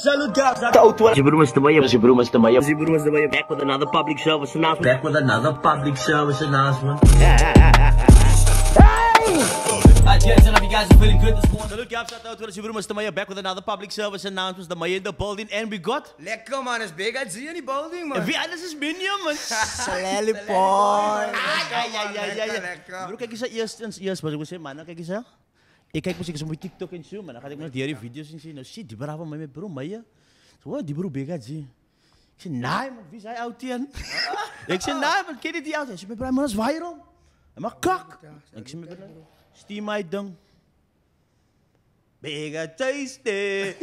Salute guys, the auto. Zibrumas the Maya, Zibrumas the Maya, Zibrumas the Maya, back with another public service announcement. Back with another public service announcement. Yes, and I hope you guys are feeling good this morning. Salute guys, the auto. Zibrumas the Maya, back with another public service announcement. The Maya in the building, and we got. Lekker man, is big at in die building man. Wie alles is Minion man. Salele boy. Ja. Bro, kijk eens eerst wat ik wil zeggen man, kijk eens hè. Ik kijk misschien zo op TikTok en zo, maar dan ga ik nog die video's zien. Nou shit, die bravo met bro, Maya. Zo, die bro bega zie. Ik zeg, nee man, wie is hij oud hier? Ik zeg, nee man, ken je die oud? Hij zegt, bro, man, dat is viral. Hij mag kak. Ik zeg, bro, steam my dong. Bega tasty.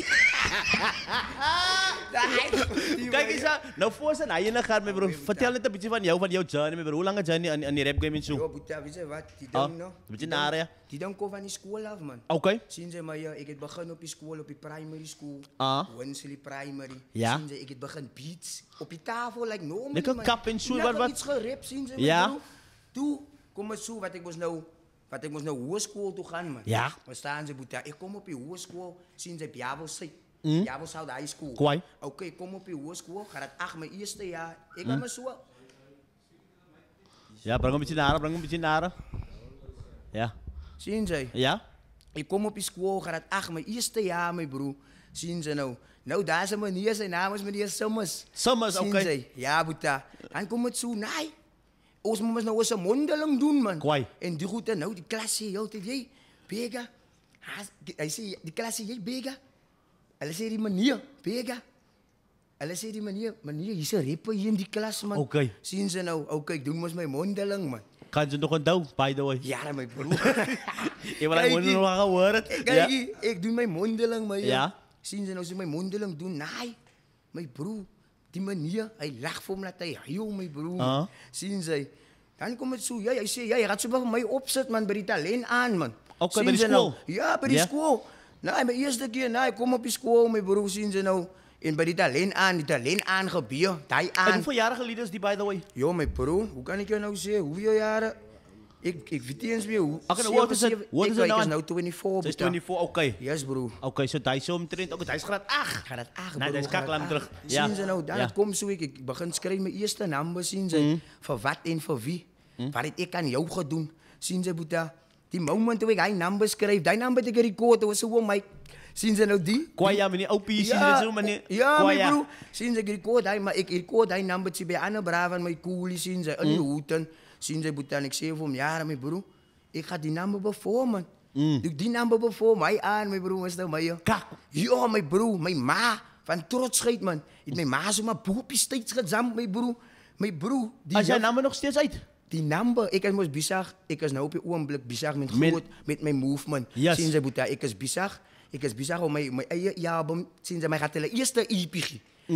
Kijk eens aan, nou voor zijn eigen gaat met bro. Vertel net een beetje van jouw journey met bro. Hoe lang het journey aan die rap game en zo? Yo, Boeta, weet je wat? Die ding no. Een beetje naar ja. Die ding komt van die school af man. Oké. Zien ze maar ja, ik heb begin op die school, op die primary school. Winsley primary. Ja. Zien ze, ik heb begin beats op die tafel, like no man. Lekker kap en zo wat. Iets gerap zien ze. Ja. Toen kom het zo wat ik moest nou hogeschool toe gaan man. Ja. We staan ze Boeta, ik kom op die hogeschool, zien ze op Javelsheid. Javelshout high school. Kwai. Oké, kom op die hogeschool, ga het mijn eerste jaar. Ik heb me zo. Ja, breng een beetje naar. Ja. Zien ze? Ja? Ik kom op die school, ga het mijn eerste jaar, mijn broer. Zien ze nou? Nou, daar is een meneer, zijn naam is meneer Summers. Summers, oké. Ja, Boeta. En kom het zo, nee. Ons moet nou eens een mondeling doen, man. Kwai. En die goed, nou, die klasje, jij, Bega. Hij zei, die klasje, jij, Bega. Hij zei die meneer, Bega. Hij zei die meneer, je is een rapper hier in die klas, man. Oké. Zien ze nou, oké, ik doe maar mijn mondeling, man. Kan ze nog een douw, by the way? Ja, mijn broer. Ik wil eigenlijk nog wel gehoord. Kijk, ik doe mijn mondeling, man. Ja. Zien ze nou, ze mijn mondeling doen? Nee, mijn broer. Die meneer, hij lacht voor me dat hij heel, mijn broer. Zien ze. Dan komt het zo, ja, hij zei, ja, je gaat zo bij mij opzetten, man, bij die talent aan, man. Oké, bij die school? Nou, ja, bij die school. Nou, mijn eerste keer, nou, ik kom op die school, mijn broer, zien ze nou. En bij die talent aan gebeur, die aan. En hoeveel jaren geleden is die, by the way? Jo, mijn broer, hoe kan ik je nou zeggen? Hoeveel jaren? Ik weet niet eens meer hoe. Oké, wat is het? Wat is het nou? Ik is nou 24. Ze is 24, oké. Yes, broer. Oké, zo hij is zo omtrent. Oké, hij is graad 8. Graad 8, nee, hij is kakelaar terug. Ja. Zien ze nou, dan komt zo ik begin schrijven mijn eerste naam, zien ze. Voor wat en voor wie. Wat ik aan jou ga doen. Zien ze, Boeta. Die moment toen ik hij naam beschrijf, die naam ben ik record, was zo mij. Zien ze nou die? Kwaya, meneer OP, zien ze zo, meneer? Ja, mijn broer. Zien ze, ik record hij naam bij Anne Braaf en mijn coolie, zien ze, in die hoeten. Zien ze, Boeta, en ik zeg voor hem, ja, mijn broer, ik ga die naam bevormen. Doe die naam bevormen, mij aan, mijn broer, was dat mij. Kak. Ja, mijn broer, mijn ma, van trotsheid, man. Mijn ma zo maar boepjes steeds gezamd, mijn broer. Mijn broer. Als jij naam nog steeds uit? Die number, ik was bizar. Ik was nou op je ogenblik bizar met mijn movement. Yes. Zien ze, Boeta, ik is bizar. Ik is bizar om mijn album, zien ze, mij gaat de eerste EP.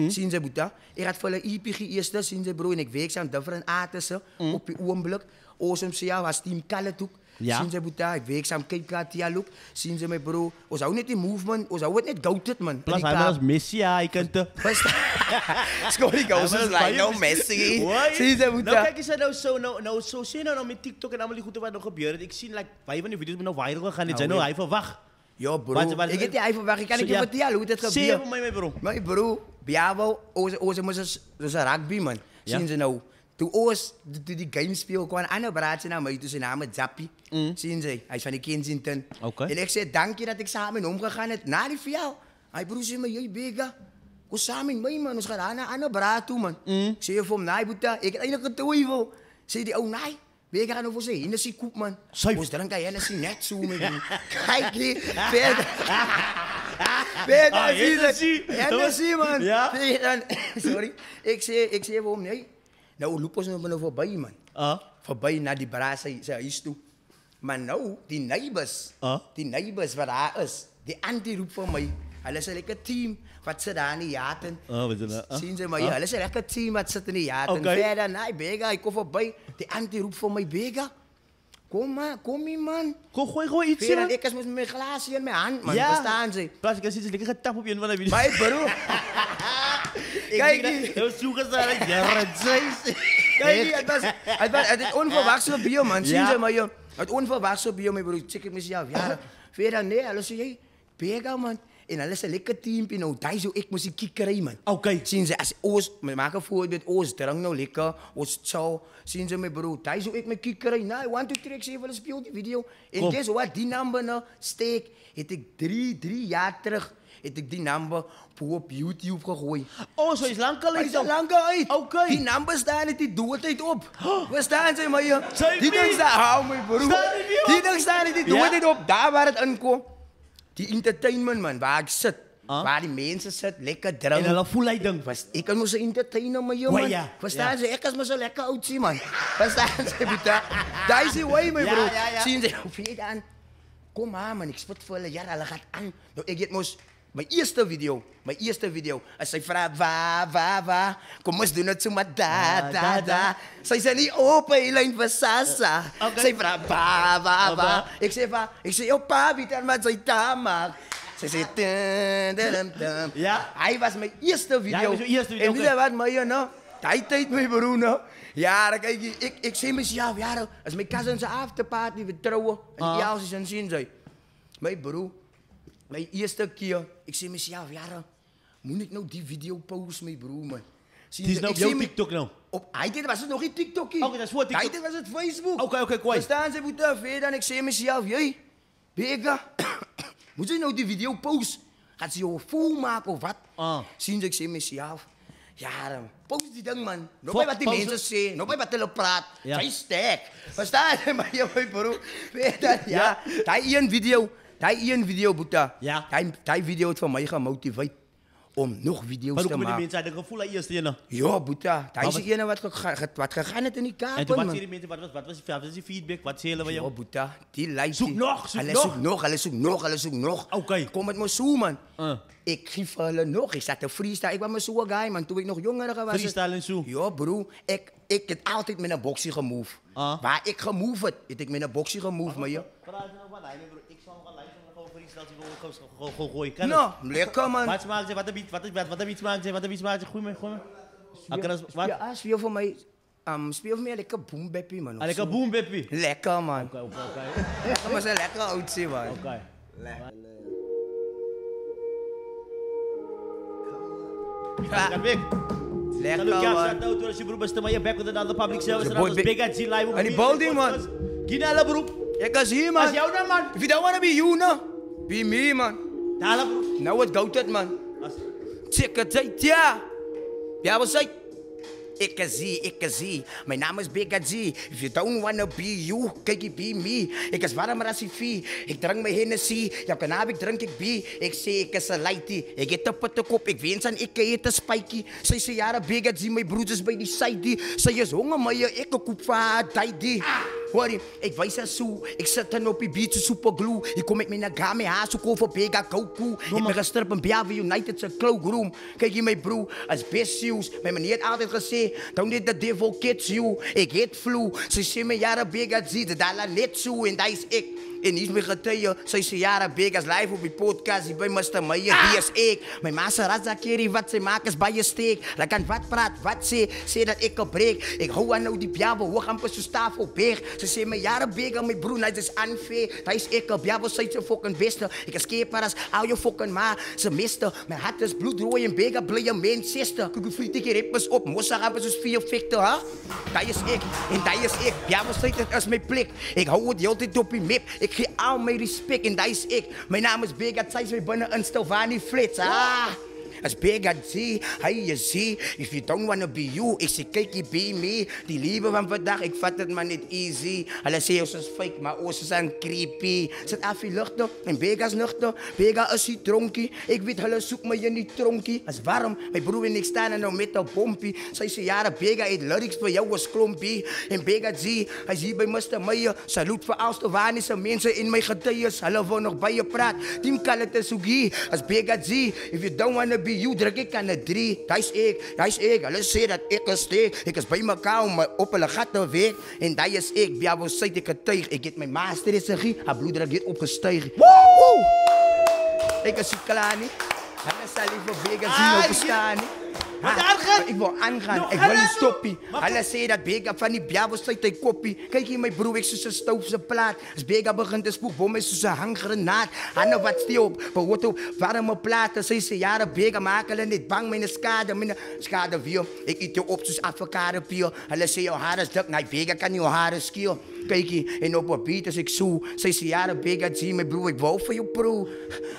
Zien ze, Boeta, ik gaat voor de EP eerste, zien ze, bro, en ik weet aan different artiesten op je ogenblik. Awesome, ze ja, was Team Kalletuk. Ja. Zien ze, Boeta, ik weet aan Cape Katia look. Zien ze, mijn bro, ons hou net die movement, ons hou het net goated, man. Plus, hij was Messi, ja, ik kent het. Scory goes is like no Messi. Zien ze, Boeta. Nou, kijk eens, nou, zo zie je nou met TikTok en allemaal die goede wat nog gebeurt. Ik zie, like, vijf van die video's met nou viral gegaan. Dit zijn nou, hij verwacht. Ja, bro. Ik heb die ei verwacht. Ik kan niet vertellen hoe het gebeurt. Zeg voor mij, mijn bro. Mijn bro, bij jou, onze moest dus een rugby, man. Zien ze nou. Toen die game speel, kwam een ander braadje naar mij, toen zijn naam Zappie. Zien ze, hij is van die Kensington. En ik zei, dank je dat ik samen met hem omgegaan heb. Na die voor jou. Hij broer zei me, jij Bega, kom samen met mij, man. Ons gaan naar een ander braad toe, man. Ik zei voor hem, nee, Boeta, ik heb eigenlijk een twijfel. Zei die, oh nee. Bega gaan over zijn Hennessy koep, man. Ons drinken Hennessy net zo, man. Kijk hier, verder. Hennessy, man. Ja? Sorry. Ik zei voor hem, nee. Nou, loop ons nog voorbij, man. Voorbij naar die braas, zijn huis toe. Maar nou, die neighbors waar hij is, die anti-roep voor mij. Hulle is een lekker team wat ze daar in die jaten. Zien ze maar, hulle is een lekker team wat zit in die jaten. Verder, nee, Bega, ik kom voorbij. Die anti roept voor mij, Bega. Kom hier, man. Gooi iets, man. Ik was met mijn glaasje in mijn hand, man. Ja. Verstaan ze? Plaats, ik kan zitten, lekker getap op je van de video. Maar bro. Kijk hier. Dat was zoeken ze aan Kijk hier, het is onverwachts op je, man. Zien ze maar, joh. Het onverwachts op je, mijn broer. Check het mezelf. Ja, verder, nee, alles zie je. Bega, man. En hulle is 'n lekker teampie nou. Daai sou ek mos die kry man. Okay. Sien jy as ons maak 'n voorbeeld, ons drink nou lekker, ons chow. Sien jy my bro, daai sou ek my kry. Nou, 1 2 3 ek sê hulle speel die video. En guess what? Die number nou steek het ek 3 jaar terug het ek die number op YouTube gegooi. Oh, so is lankal uit. Is lank uit. Okay. Die number staan net die doodheid op. Waar staan sy my? Sy Die ding staan, hou my bro. Die ding staan net die doodheid op. Daar waar dit inkom. Die entertainment man, waar ek sit. Waar die mense sit, lekker drink. En hulle voel hy ding. Ek kan mos 'n entertainer my man. Verstaan jy? Ek is mos so lekker oud sien man. Verstaan jy Boeta? Daai is die way my bro. Sien jy? Hoe jy dan? Kom maar man, ek spot vir hulle. Ja, hulle gaan aan. Nou ek het mos my eerste video, as sy vra wa, kom ons doen dit so maar da. Sy sê nie op hy lyn vir Sasa. Sy vra wa. Ek sê jou pa weet dan wat sy ta maak. Sy sê dum. Ja, hy was my eerste video. En weet jy wat my nou? Daai tyd my broer nou. Ja, dan kyk ek sê myself, ja, as my cousin se afterparty vir troue en die Els is sien sy. My broer my eerste keer, ek sê myself, ja, moet ek nou die video post my broer man. Dis nou op jou TikTok nou. Op hy dit was dit nog nie TikTokie. Okay, dis voor TikTok. Hy dit was dit Facebook. Okay, kwai. Verstaan jy moet ver dan ek sê myself, jy Bega, moet jy nou die video post? Gaan sy jou vol maak of wat? Sien jy ek sê myself, ja, post die ding man. Nou by wat die mense sê, nou by wat hulle praat. Sy stek. Verstaan jy my broer? Weet dan ja, daai een video Boeta. Ja. Daai video het vir my gemotiveer om nog video's te maak. Maar hoe kom die mense uit die gevoel hy eerste ene? Ja, Boeta, daai is die ene wat gegaan het in die Kaap. En toe wat sê die mense, wat was die feedback? Wat sê hulle by jou? Ja, Boeta, die lys. Hulle soek nog. Okay. Kom met my so man. Ek gee vir hulle nog. Ek sat te freestyle. Ek was maar so 'n guy man toe ek nog jonger was. Freestyle en so. Ja, bro, ek het altyd met 'n boksie gemove. Waar ek gemove het ek met 'n boksie gemove, maar ja. Praat nou van hy bro. Ek sal nog 'n lys van freestyle gou gooi. Kan nou, lekker man. Wat maak jy? Wat 'n beat maak jy? Gooi my. Wat? Ja, speel vir my. Speel vir my lekker boom bappie man. Lekker boom bappie. Lekker man. Okay. Kom maar sê lekker oud sê man. Okay. Kan weg. Lekker man. man. Shout out to you bro, beste maar back with another public service and was big at live. En die building man. Gina hulle bro. Ek is hier man. As jou nou man. If you don't want to be you no, be me man. Daar bro. Nou wat goud man. Check it ja. Ja, wat sê? Ek is hier. My naam is Bega G. If you don't wanna be you, kyk jy be me. Ek is warmer as die vie. Ek drink my Hennessy. Jou cannabis drink ek bie. Ek sê ek is 'n lightie. Ek het 'n putekop. Ek wens aan ek het 'n spytjie. Sy sê jare Bega G, my broers by die side. Sy is honger my ek koop vir haar daai. Hoorie, ek wys haar so. Ek sit dan op die beach super glue. Ek kom met my nagame haar so koop vir Bega Goku. Ek het gestrip in Biavi United se cloakroom. Kyk jy my bro, as best shoes. My manier het altyd gesê, don't let the devil catch you. Ek het flu. Sy sê my jare Bega G, dit al net so en daai is ek. En hier is my getuie, sy sê jare Bega's live op die podcast, hier by Mr. Meyer, hier is ek. My ma se Razakeri, wat sy maak is baie steek. Hulle kan wat praat, wat sê dat ek kan breek. Ek hou aan nou die Biabo, hoog amper so staaf op berg. Sy sê my jare Bega, my broer, hy is unfair. Hy is ek, Biabo sy se fucking beste. Ek is keeper as al jou fucking ma, se meester. My hart is bloedrooi en Bega bly 'n Manchester. Kyk hoe vriend ek rappers op, mossa amper soos 4 vekte, ha? Daai is ek, en daai is ek. Biabo sy dit is my plek. Ek hou dit heeltyd op die map. Ek gee al my respect en daai is ek. My naam is Bega, sy is my binne in Stilvani Flats. As Bega G, hy is hier. If you don't wanna be you, ek sê kyk jy be me. Die liefde van vandag, ek vat dit maar net easy. Hulle sê ons is fake, maar ons is aan creepy. Sit af die ligte en Bega's nugter. Bega is die dronkie. Ek weet hulle soek my in die tronkie. As warm, my broer en ek staan en nou met 'n bompie. Sy sê jare Bega het lyrics vir jou as klompie. En Bega G, hy's hier by Mr. Meyer. Salute vir Alstovani se mense en my getuies. Hulle wil nog baie praat. Team Kalete Sugi, as Bega G, if you don't wanna be you, druk ek aan 'n 3. Daai's ek. Hulle sê dat ek is steek. Ek is by mekaar om op hulle gat te werk. En daai is ek. Biabo sê ek getuig. Ek het my master regie. Haar bloeddruk het opgestyg. Woo! Ek is klaar nie. Hulle sal nie vir Bega G nou bestaan nie. Ik wil aangaan, ik wil niet stoppen. Alle zeggen dat Bega van die bjabels sluit hij koppie. Kijk hier mijn broer, ik zo'n stoof zijn plaat. Als Bega begint te spookbom, is zo'n hanggranaat. Hanne wat stil op, behoort op warme platen. Ze jaren Bega maken niet bang, mijn schade wiel. Ik eet je op zoals avocado-peel. Alle zeggen jouw haar is dik, nee Bega kan jouw haar skill. Kijk hier, en op een beat als ik zoe. Ze jaren Bega zie mijn broer, ik wou voor je pro.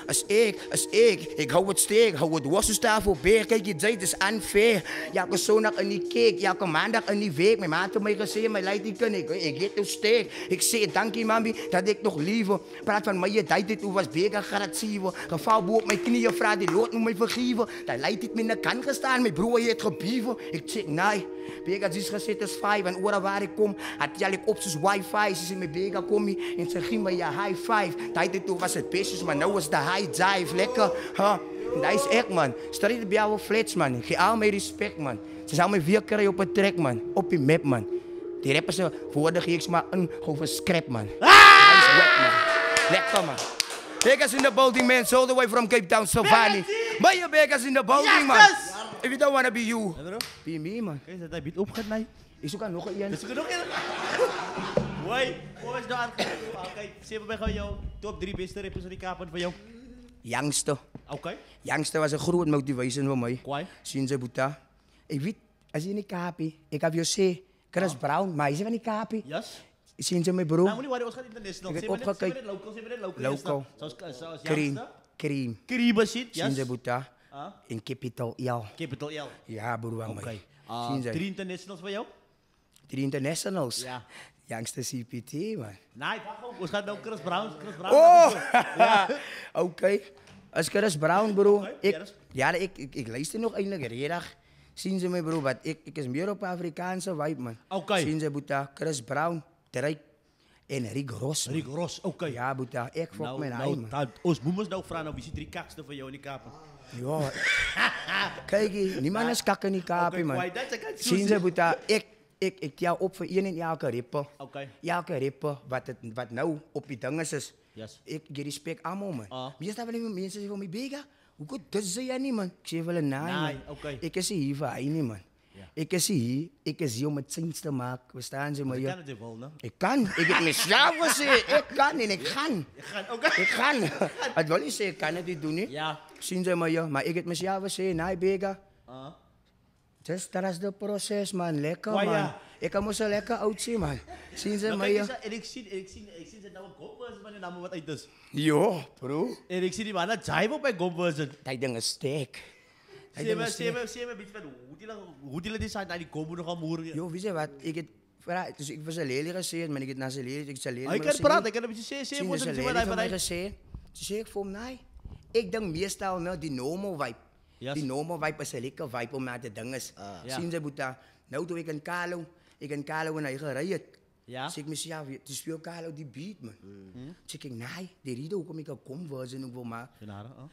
Als ik hou het steek, hou het wassenstaaf voor Bega. Kijk je, het is unfair. Elke zondag in die cake, elke maandag in die week. Mijn maat heeft mij gezegd, mijn lijkt niet kunnen. Ik eet nog steek. Ik zeg, dankie mami, dat ik nog liever. Praat van mij, je tijd dit, hoe was Bega gratiever. Geval boer op mijn knieën, vraag die lood moet mij vergeven. Dat lijkt niet meer kan gestaan, mijn broer heeft gebieven. Ik zeg, nee, Bega is gezet als 5. En oren waar ik kom, had jij op zijn wifi. Ze zei, met Bega kom je en ze ging me je high five. Tijd dit was het bestjes, maar nu was de high dive. Lekker, huh? Dat is echt, man. Strijd bij jou flats, man. Geef al mijn respect, man. Ze zou me 4 keer op een track, man. Op je map, man. Die rappers woorden geef ik maar een over scrap, man. Hij is wet, man. Lekker, man. Bega's in the building, man. All the way from Cape Town, Savannah. Maar je Bega's in the building, man. If you don't wanna be you, be me, man. Kijk, dat hij biedt opgezet, nee. Ik zoek aan nog een. Is er nog een? Hoi, hoe is de aankomst? Kijk, zeven bij jou. Top 3 beste rappers in die kapen van jou. Youngster. Oké. Youngster was een groot motivation voor mij. Kwaai. Zien ze boeta. Ik weet, als je niet kapie, ik heb je C, Chris Brown, maar is van die kapie? Yes. Zien ze mijn broer? Nou, moet niet worry, ons gaat international. Ik heb opgekeken. Local. Zoals Cream. Cream is het, yes. Zien ze boeta. In Capital L. Capital L. Ja, broer van mij. Oké. 3 internationals van jou? 3 internationals? Ja. Youngster CPT, man. Nee, wacht op. Ons gaat nou Chris Brown. Oh! Oké. Als Chris Brown, bro. Okay, Ik luister nog eigenlijk redelijk. Zien ze mij, bro. Want ik is meer op Afrikaanse vibe, man. Oké. Zien ze, boeta. Chris Brown, Drake en Rick Ross. Rick Ross, oké. Ja, boeta. Ik fok mijn ei, man. Ons moeders nou vragen, wie is die 3 kaksten van jou in die kapen? Ja. Kijk, niemand is kakken in die kapen, man. Zien ze, boeta. Ik tel op voor één en elke rapper. Oké. Elke rapper, wat nou op die dingen is. Yes. Ik geef respect aan, man. Meestal van mensen zeggen van mij, Bega, hoe goed dat zei je niet, man? Ik zeg wel, nee, man. Okay. Ik is hier voor hij niet, man. Ja. Ik is hier om het zin te maken. We staan ze maar. Je kan het wel, no? Ik kan. Ik heb mezelf gezegd. Ik kan en ik ga. Ik ga. Het wil niet zeggen, ik kan het niet doen, niet? Ja. Zien ze maar, ja. Maar ik heb mezelf gezegd, nee, Bega. Dus dat is het proces, man. Lekker, man. Ja. Ik kan me zo lekker oud zien, man. Zien ze maar, ja. En ik zie ze nou een gomversen van je naam wat uit is. Ja, bro. En ik zie die man, dat zijn op mijn gomversen. Dat ding is sterk. Zie je een beetje van hoe die zijn naar die komen nog aan moeren. Jo, weet je wat? Dus ik was een leerling gezegd, maar ik heb naar zijn leerling. Ik kan praten, ik kan een beetje zeggen voor zijn leerling van mij gezegd. Toen zei ik voor hem, nee. Ik denk meestal nou die normal vibe. Yes. Die normal vibe is een lekker vibe om naar te dingen. Zien ze, boeta. Nou doe ik een Kalo en hij gereden. Ja? Zeg ik mezelf, toen speel Kalo die beat, man. Zeg ik, nee, die reden ook om ik kom voor ze nog maar.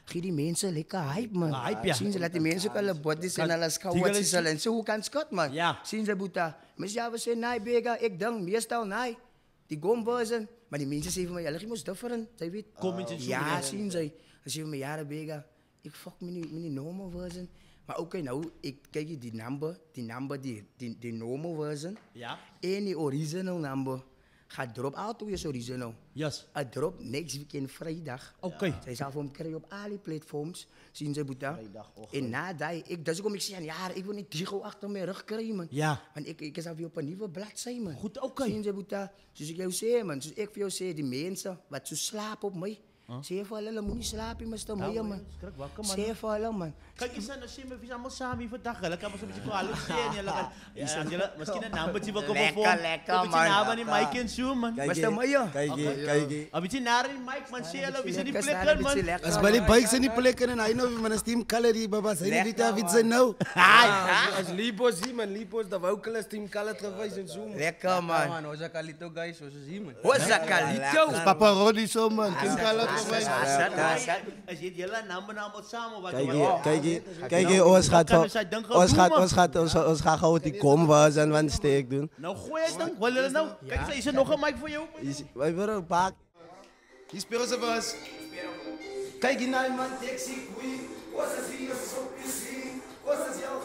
Geef die mensen lekker hype, man. Hype, ja. Zien ze, laat die mensen ook alle bodies en alles schouwen en zo hoe kan Scott, man. Ja. Zien ze, boeta. Mezelf zei, nee, Bega, ik denk meestal, nee. Die kom voor ze. Maar die mensen zeggen van, ja, je moest different. Zij weet. Ja, zien ze. Ze zeggen me, ja, Bega, ik fuck me niet normal version. Maar oké, nou, ik kijk die number, die normal version. Ja. En die original number gaat drop altijd is original. Yes. Het drop next weekend vrijdag. Oké. Zij zal hem krijgen op alle platforms. Zien ze, boeta. En na dat, dus kom ik zeggen, ja, ik wil niet 3 achter mijn rug krijgen, man. Ja. Want ik is alweer op een nieuwe bladzij, man. Goed, oké. Zien ze, boeta. Dus ik jou zeg, man. Dus ik voor jou zeg, die mensen, wat zo slapen op mij. Zeg voor hulle, moet niet slapen, maar stel mij, man. Zeg voor hulle, man. Kijk eens aan, als je me visa allemaal samen vandaag, dan kan je een beetje kwaliteit. Ja, misschien een naambetje wat komen voor. Lekker, man. Een beetje naam aan die mic en zo, man. Maar stel mij, ja. Kijk. Een beetje naar die mic, man. Zie je, wie zijn die plekken, man. Als bij die bikes zijn die plekken en hij nou met een steam calorie, baba. Zijn die daar iets nou? Als Libos zie, man. Libos, dat wou ook een steam calorie geweest en zo. Lekker, man. Man, Oza Calito, guys, zoals je ziet, man. Oza Calito. Papa Roddy zo, man. Team calorie geweest. Als je jullie namen samen wat kijk, ons gaat gewoon die combo's en wat steek doen. Nou, gooi het dan. Wil je nou? Kijk, is er nog een mic voor jou? Wij willen een pak. Die spelen ze was. Kijk, die man, taxi, queen. Was het hier zo busy? Was het jouw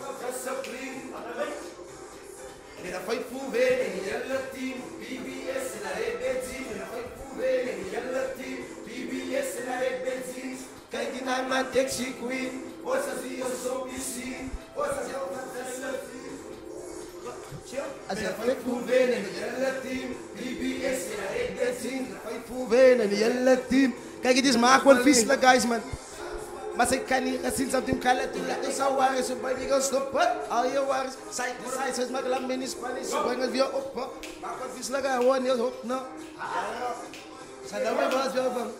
a faithful wen in die hele team. BBS en hy het benzien. En a faithful wen in die hele team. BBS en hy het benzien. Kijk die naam man taxi queen. Ons as die ons op die scene. Ons as jou van as jy faithful wen in die hele team. BBS en hy het benzien. Faithful wen in die hele team. Kijk, het is maar gewoon vieselijk, guys, man. Maar ze kan niet gezien something color toe. Laat ons al waar is, baby, gaan stoppen. Al je waar is, side to side, zoals maar lang in Spanisch. Ze brengen het weer op, maar gewoon vieselijk, gewoon heel hoog, no. Zijn dat weer wat, wel van?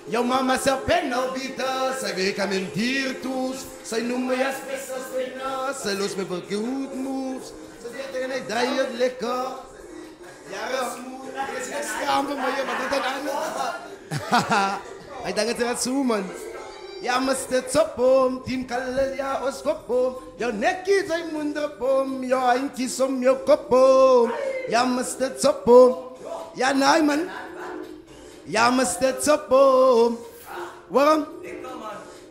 Jouw mama zei penalbieten, zij weet aan mijn diertoes. Zij noemen je special trainer, zij lost me voor good moves. Ze zegt tegen mij, draai het lekker. Ja, smooth. Het is schaamte, maar je wat dat aan. Hij denkt het zo, man. Ja, maar steeds op om, team kallen, ja, os kopom. Jouw nekje zijn munderpom, jouw eindjes om jouw kopom. Ja, maar steeds op om. Ja, nee, man. Ja, maar steeds op om. Waarom?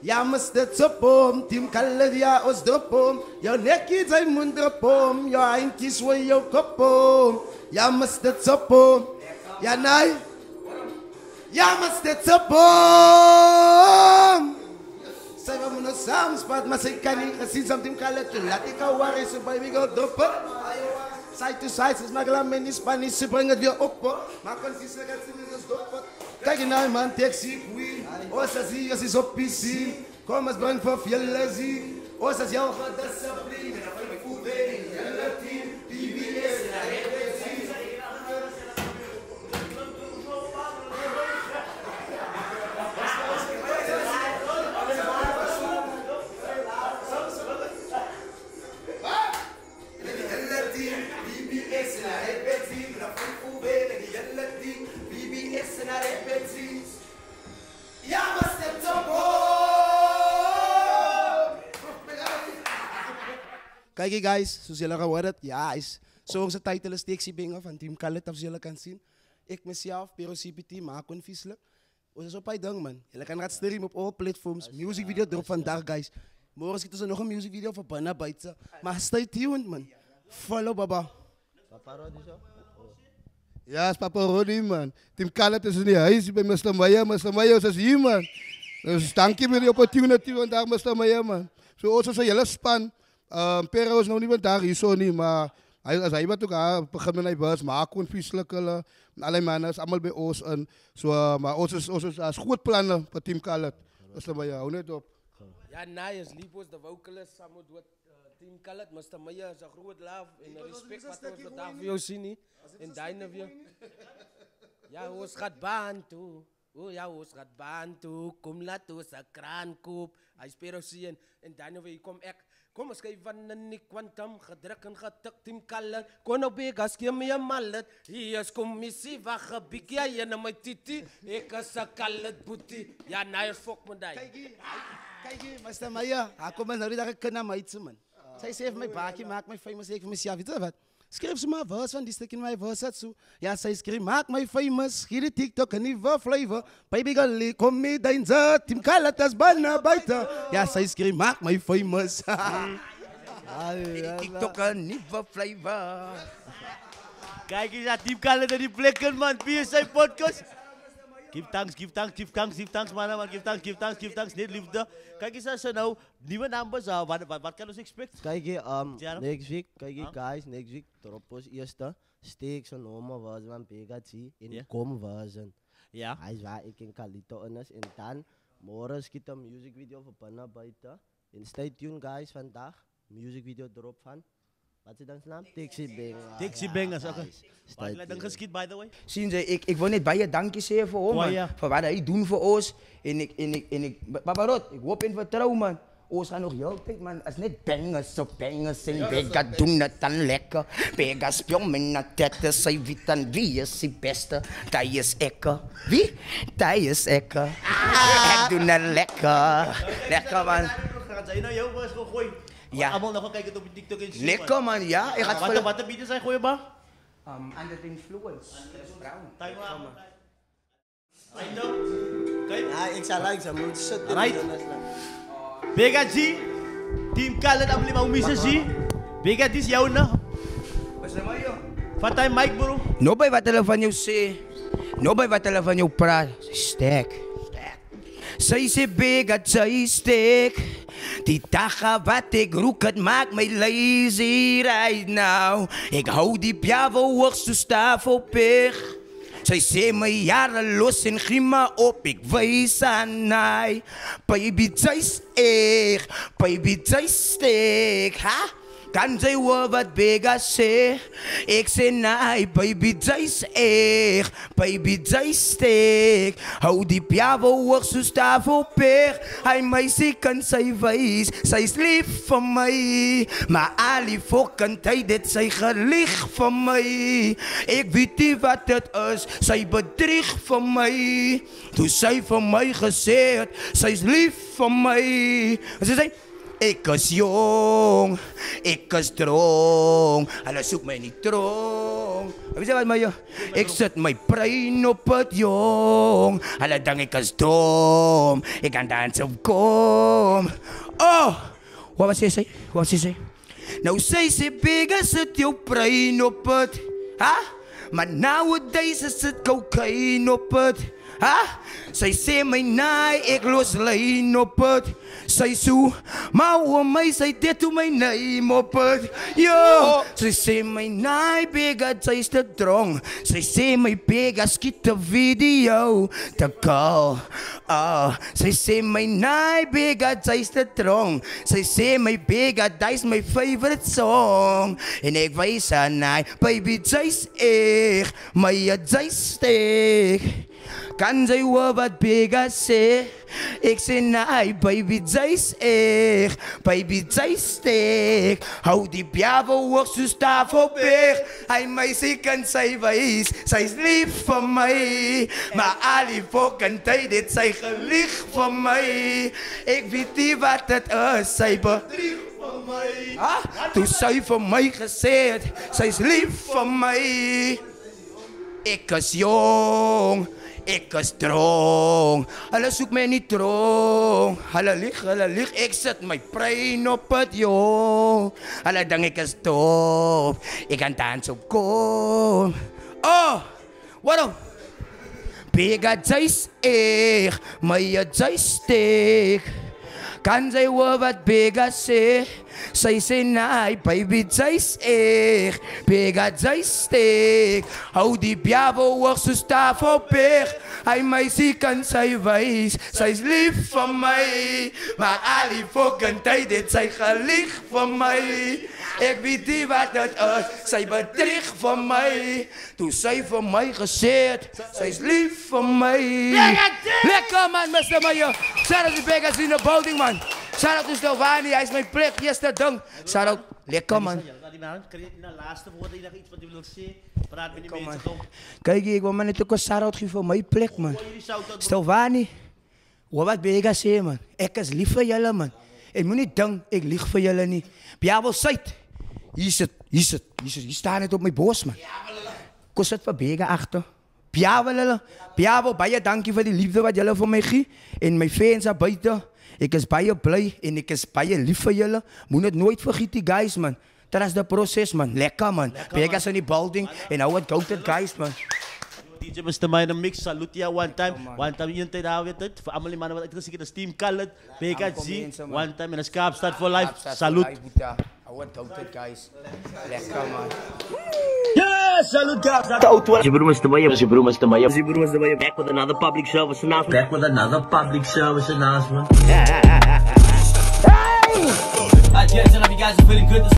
Ja, maar steeds op om, team kallen, ja, os dopom. Jouw nekje zijn munderpom, jouw eindjes om jouw kopom. Ja, maar steeds op om. Ja, nee. Ja, maar steeds op om. Zij hebben nog samen spat, maar zij kan niet gezien something kallen te laat ik al waar is, zo bij wie gaat doppen. Side to side, ze maken men in Spanisch, ze brengen het weer op. Maar kan ze zeggen dat ze niet doppen. Kijk naar man, taxi queen. Os als hij is op PC. Kom eens bang voor veel zien. Os als jou gaat discipline. En dan ben ik goed weer in hele team. BBS, en hij heeft het zien. Kijk guys, zoals jullie gehoord hebben, ja, is zoals de titel is Taxi Bingo van Team Khaled, als jullie kan zien. Ik mezelf, Pero CPT, maak een vieselijk. Dat is op een ding, man. Jullie kan gaan streamen op alle platforms. Music video erop vandaag, guys. Morgen zit er nog een music video voor Banna Buiten. Maar stay tuned, man. Follow, baba. Papa Rodi zo? Ja, is Papa Rodi, man. Team Khaled is in die huis bij Mr. Maya. Mr. Maya is hier, man. Dus dank je voor de opportunity vandaag, Mr. Maya, man. Zoals een hele span. Pero is nog niet vandaag hier zo niet, maar als hij wat ook begint met hij was, maar gewoon vieselijke, alle mannen is allemaal bij ons en zo, maar ons is goed plannen voor Team Khaled. Dus dan hou net op. Ja, nice, Lipos, de vocalist, samen met Team Khaled, Mr. Maya is een groot love en respect wat we vandaag voor jou zien, in Dijnen weer. Ja, ons gaat baan toe. Oh ja, ons gaat baan toe. Kom laat ons een kraan koop. Hij speelt zien en Dijnen weer kom echt. Kom eens kijken van een kwantum, gedrukt en getikt, Team Khaled. Kon op Vegas, geef me een mallet. Hier is commissie, wacht een bikje, je naar mijn titi. Ik is een Khaled booty. Ja, nou is fok me daar. Kijk hier, Mr. Maya. Hij komt maar nou dat ik kan mij iets, man. Zij schreef mijn baakje, maak mij famous, ik voor mezelf, weet je wat? Schreef ze maar vers van die stuk in mijn vers dat zo. Ja, zij schreef, maak mij famous, schiet de TikTok en die flavor. Baby girl, kom mee, dan zat, Team Khaled als Banna Buiten. Ja, zij schreef, maak mij famous. TikTok en niet flavor. Kijk eens naar Team Khaled en die plekken, man. PSI podcast. Give thanks, man. Give thanks. Net liefde. Kijk eens als nou nieuwe numbers. Wat kan ons expect? Kijk hier, next week, guys, next week, drop ons eerste steeks en normal version van Pegasi in com version. Ja. Hij is waar ik in Kalito en dan morgen schiet een music video voor Banna Buiten. En stay tuned, guys, vandaag. Music video erop van. Wat is dan zijn naam? Taxi Bangers. Taxi Bangers, oké. Waar heb je dan geschiet, by the way? Zien ze, ik wil net bij je dankje zeggen voor hem, man. Voor wat hij doet voor ons. En ik, Papa Rod, ik hoop in vertrouwen, man. Ons gaan nog heel tijd, man. Als net bangers op bangers en Vega doen het dan lekker. Vega speel met na tette, zij weet dan wie is die beste. Dat is Ekke. Wie? Dat is Ekke. Ik doe het lekker. Lekker, man. Gaan zij nou jou was gegooid? Ja. Allemaal nog gaan kijken op TikTok en shit. Lekker, man, ja. Wat de bieden zijn gooien, ba? Under influence. Time out. I know. Kijk. Ja, ik zal like, ze moet shit. Right. Pegasi, Team Khaled, ang lima umisa si. Bega, dis jou na. Basta Mayo. Vat hy mic, bro. Nou by wat hulle van jou sê. Nou by wat hulle van jou praat. Stek. Sy sê Bega, sy stek. Die daga wat ek roek, het maak my lazy right now. Ek hou die piavo hoog so staaf op pech. Sy sê my jare los en grima op, ek wys aan hy. Baby, jy's echt, baby, jy's stek, ha? Kan sy hoor wat Bega sê? Ek sê nee, baby, jy's echt, baby, jy's stek. Hou die piavo hoog so staaf op pech. Hy meisie kan sy wys, sy's lief vir my. Maar al die fucking tyd het sy gelieg vir my. Ek weet nie wat dit is, sy bedrieg vir my. Toe sy vir my gesê het, sy's lief vir my. En sy sê, ek is jong, ek is dronk, hulle soek my nie tronk. Weet jy wat my, ek sit my brein op het jong, hulle dink ek is dom, ek kan dans op kom. Oh, wat sê sy? Nou sy sê Bega sit jou brein op het, ha? Maar nowadays is dit cocaine op het, ha? Sy sê my naai, ek los lyn op het. Sy so, maar oor my, sy dit toe my naam op het. Yo, sy sê my naai, Bega, sy's te dronk. Sy sê my Bega, skiet 'n video te call. Sy sê my naai, Bega, sy's te dronk. Sy sê my Bega, dis my favorite song. En ek wys aan naai, baby, jy's echt, my jy's stek. Kan sy hoor wat Bega sê? Ek sê nee, baby, jy's echt, baby, jy's stek. Hou die piavo hoog so staaf op pech. Hy meisie kan sy wys, sy's lief vir my. Maar al die fucking tyd het sy gelieg vir my. Ek weet nie wat dit is, sy bedrieg vir my. Toe sy vir my gesê het, sy's lief vir my. Ek is jong, ek is dronk, hulle soek my nie tronk. Hulle lieg, ek sit my brein op het jong. Hulle dink ek is top, ek kan dans op kom. Oh, wat op? Bega, jy's echt, my jy's stek. Kan sy hoor wat Bega sê? Sy sê nee, baby, jy's echt, Bega, jy's stek. Hou die piavo hoog so staaf op pech. Hy meisie kan sy wys, sy's lief vir my. Maar al die fucking tyd het sy gelieg vir my. Ek weet nie wat dit is, sy bedrieg vir my. Toe sy vir my gesê het, sy's lief vir my. Lekker man, Mr. Mayo. Shout out to Bega's in the building, man. Shout out to Stelvani, hy is my plek, eerste ding. Shout out, lekker man. Kan jy na laaste woorde enige iets wat jy wil sê? Praat met die mense toch? Kyk, ek wil maar net ook 'n shout out gee vir my plek, man. Stelvani, wat Bega sê, man. Ek is lief vir julle, man. Ek moet nie dink ek lieg vir julle nie. Piavo Suid. Hier staan net op my bos, man. Kom sit vir Bega agter. Piavo, baie dankie vir die liefde wat julle vir my gee en my fans daar buite. Ek is baie bly en ek is baie lief vir julle. Moet dit nooit vergeet, die guys, man. Dit is die proses, man. Lekker, man. Bega's in die building en hou het goated, guys, man. DJ Mr. Minor Mix, salute ya one time. One time, een tyd daar weer dit. Vir allemaal die mannen wat uitgesiek het, is Team Khaled, Bega G, one time, en is Kaapstad for life. Salute. Hou het goated, guys. Lekker, man. Yes, salute, Kaapstad. Your broom is the way. Your broom is the way. Your broom is the way. Back with another public service announcement. Back with another public service announcement. Hey! Alright, guys, I know you guys are feeling good.